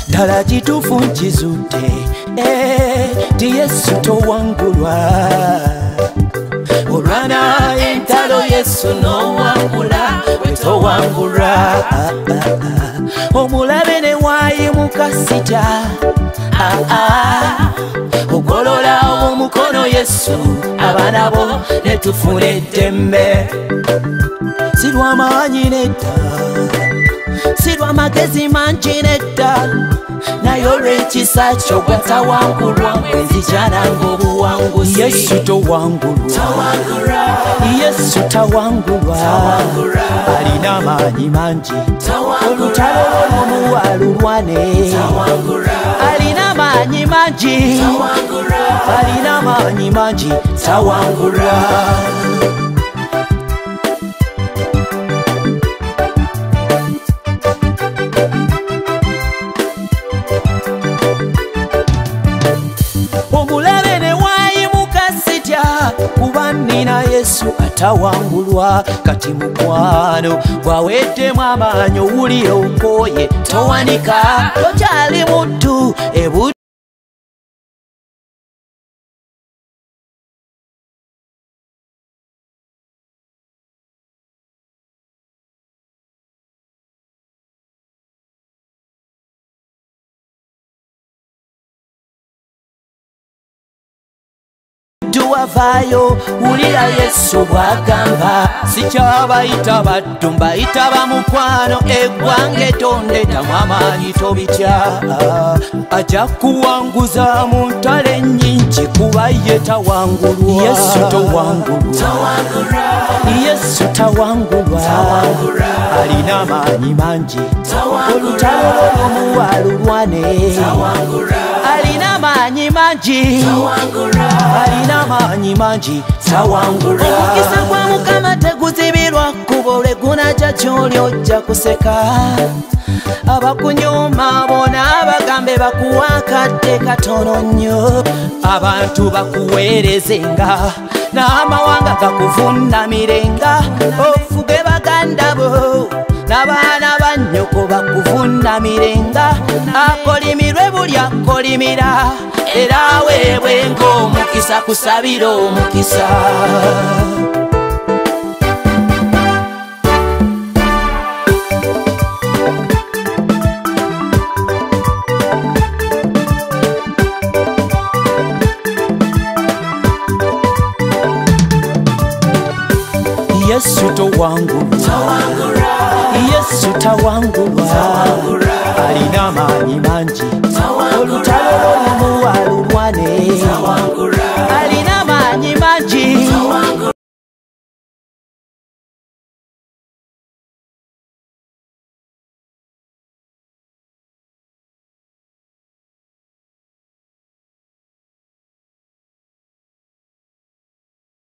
Dala kituufu nkizudde ti Yesu towangulwa olwana entalo Yesu nowangula wetowangulwa omulabe ne waayimuka sitya ogolola omukono Yesu abaana bo ne tufuna eddembe si lw'amaanyi nedda si lw'amagezi mangi nedda naye olw'ekisa kyo gwatawangulwa bwenzijjananga obuwanguzi Yesu towangulwa Yesu tawangulwa alina amaanyi mangi olutalo lw'omuwa lulwane alina amaanyi mangi alina amaanyi mangi tawangulwa omulabe ne waayimuka sitya kuba nina Yesu atawangulwa kati mukwano bwaweddemu amaanyi owulire okooye towanika tokyali muddu wavaayo wulira Yesu bw'agamba sikyabayita baddu mbayita bamukwano eggwanga etondetamu amaanyi tobitya ajja kuwanguza mu ntalo ennyingi kuba ye tawangulwa Yesu towangulwa Yesu tawangulwa alina amaanyi mangi olutalo lw'omuwa lulwane alina amaanyi mangi alina amaanyi mangi tawangulwa omukisa gwa Mukama teguzibirwa kkubo lwe gunaja gy'oli ojja kuseka abakunyuma bona bagambe bakuwa akadde katono nnyo abantu bakuweerezenga n'amawanga gakuvunamirenga ofuge baganda bo n'abaana ba nnyoko bakuvunamirenga akolimirwe buli akolimira era aweebwenga omukisa kusabira omukisa Yesu towangulwa Yesu tawangulwa alina amaanyi mangi olutalo lw'omuwa lulwane alina amaanyi mangi